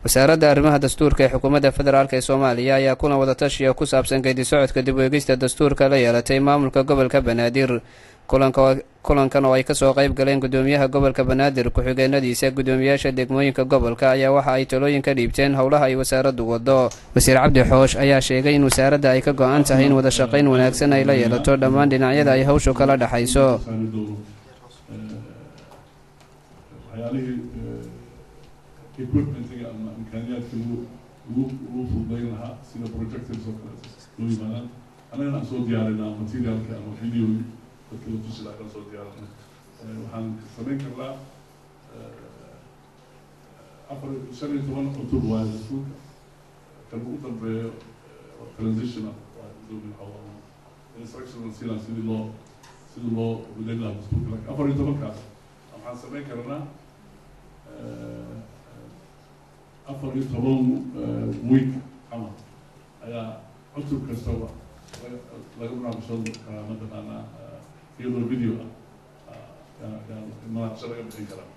wasaaradda arrimaha dastuurka ee xukuumadda federaalk ee Soomaaliya ayaa kuna wada tashiya ku saabsan geedi socodka dib u eegista dastuurka la yeelatay maamulka gobolka Banaadir. kulankan oo ay ka soo qayb galeen gudoomiyaha gobolka Banaadir ku-xigeenadiisa gudoomiyaasha degmooyinka gobolka ayaa waxa ay talooyin ka dhiibteen howlaha ay wasaaraddu wado. Wasiir Cabdi Xoosh ayaa sheegay in wasaaradda ay ka go'an tahay in wada shaqayn wanaagsan ay la yeelato dhammaan dhinacyada ay hawshu kala dhaxayso. equipment-ga ama imkaaniyaadka lagu fududayn lahaa sida projectors oo kale loo yimaadaan annagana aan soo diyaarinaa materialka ama video dadka la tusi lahaa soo diyaarinaa waxaan samayn karnaa 15 October waa dastuurka kan ugu dambeeyo transitional waa dowlad xawaan instructional sidaa sidii loo wadayn lahaa dastuurka 14 waxaan samayn karnaa 14 week camal ayaa cusub kastaba laga munaaqashan karaa mataqaanaa iyadoo video munaaqasho laga bixin karaa.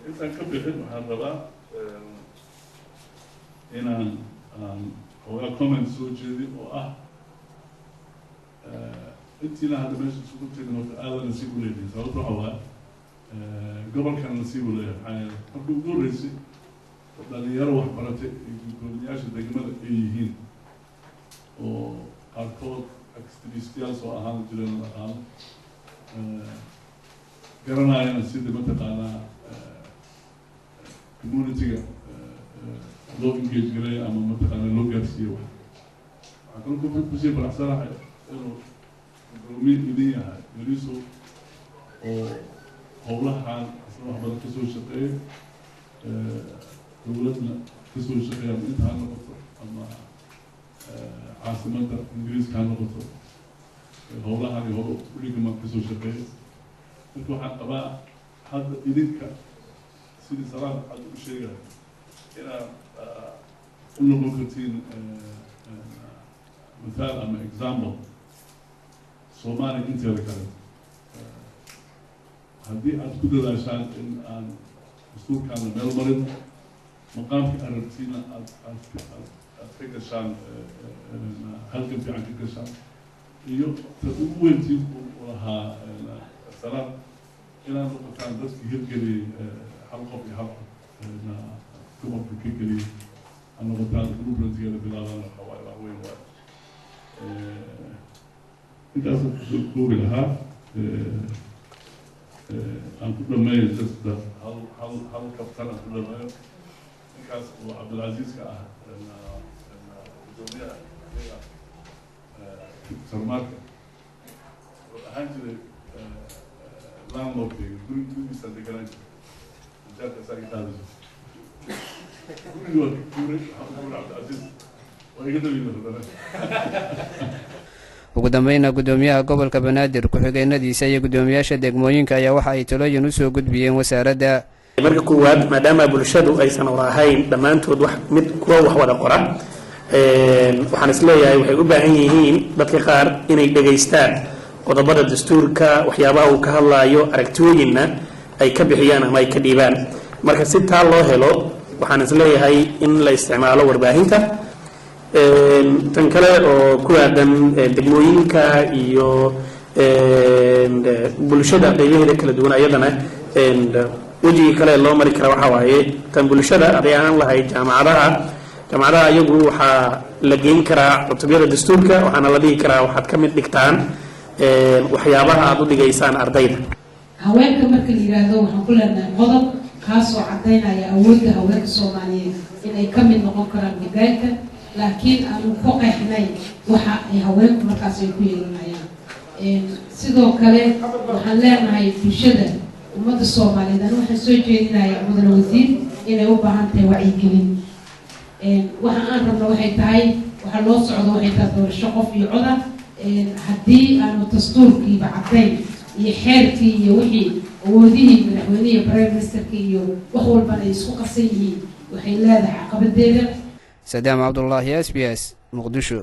Intaan ka bixin waxaan rabaa inaan hoogaa comment soo jeedin oo ah intiina hadda meesha isugu tegin horta aada nasiib u leedahay. sababta waxaa waaye gobolkan nasiib u leeyahay marka ugu horreysay dhalinyaro waxbaratay gudoomiyaasha degmada ay yihiin oo qaarkood activistiyaal soo ahaan jireen dhaqaale garanayana sidii mataqaanaa community-ga loo engage gareeyo ama mataqaanaa loo gaarsiiyo waxaa kaloo kusii faraxsanahay inuu gudoomiye idin yahay yariso oo howlahan asna wax badan kasoo shaqeeyo dowladna kasoo shaqeeya ama inta ha noqoto ama caasimadda ingiriiska ha noqoto howlahan iyo howlo uligama kasoo shaqeeyo. marka waxaan qabaa hadda idinka sidii salaad hadda u sheegayo inaad u noqon kartiin mithaal ama example Soomaaliya inteeda kale haddii aad ku dadaashaan in aan dastuurkaana meel marin maqaamka aragtiina aad ka gashaan halkan fiican ka gashaan iyo ta ugu weyntii u lahaa salaad inaad noqotaan dadkii hirgeliyey hal qof iyo hal gobolka ka geliyey aad noqotaan movementigeeda bilaabaan waxaa weyn waa intaasaan kusoo koobi lahaa. aan ku dhameeyo dadka hal kabtan aan ku dhameeyo ninkaas oo Cabdilcasiiska ah gudoomiyaha sarmaarka oo ahaan jiray landlordkayga gurigiisa deganaan jiray majaarka isaga qaadayso gurigi waa guuray Cabdilcasiis waa iga dhawiina hadana. ugu dambeynna gudoomiyaha gobolka Banaadir ku-xigeenadiisa iyo gudoomiyaasha degmooyinka ayaa waxa ay talooyin u soo gudbiyeen wasaaradda. marka koowaad maadaama bulshadu aysan warahayn dhammaantood kuwa wax wada qora waxaan isleeyahay waxay u baahan yihiin dadka qaar inay dhegaystaan qodobada dastuurka waxyaabaha uu ka hadlaayo aragtooyinna ay ka bixiyaan ama ay ka dhiibaan. marka si taa loo helo waxaan isleeyahay in la isticmaalo warbaahinta tan kale oo ku aadan degmooyinka iyo bulshada qaybaheeda kala duwan ayadana wejigii kale loo mari kara waxaa waaye tan bulshada haday aan lahay jaamacadaha iyagu waxaa la geyn karaa cutubyada dastuurka waxaana la dhihi karaa waxaad ka mid dhigtaan waxyaabaha aad u dhigaysaan ardayda. haweenka marka la yiraahdo waxaan ku leenahay qodob kaasoo cadaynaya awoodda haweenka Soomaaliyeed inay ka mid noqon karaan hoggaanka laakiin aanu ku qeexnay waxa ay haweenku markaas ay ku yeelanayaan. sidoo kale waxaan leenahay bulshada ummadda Soomaaliyeed waxaan soo jeedinayaa mudane wasiir inay u baahan tahay wacyigelin. waxa aan rabno waxay tahay waxa loo socdo waxay tahay doorasho qof iyo cod ah. haddii aanu dastuurkiiba cadayn iyo xeerkii iyo wixii awoodihii madaxweynaha prime ministerka iyo wax walbana ay isku qasan yihiin waxay leedahay caqabadeeda. سدام عبد الله SBS مقدشو.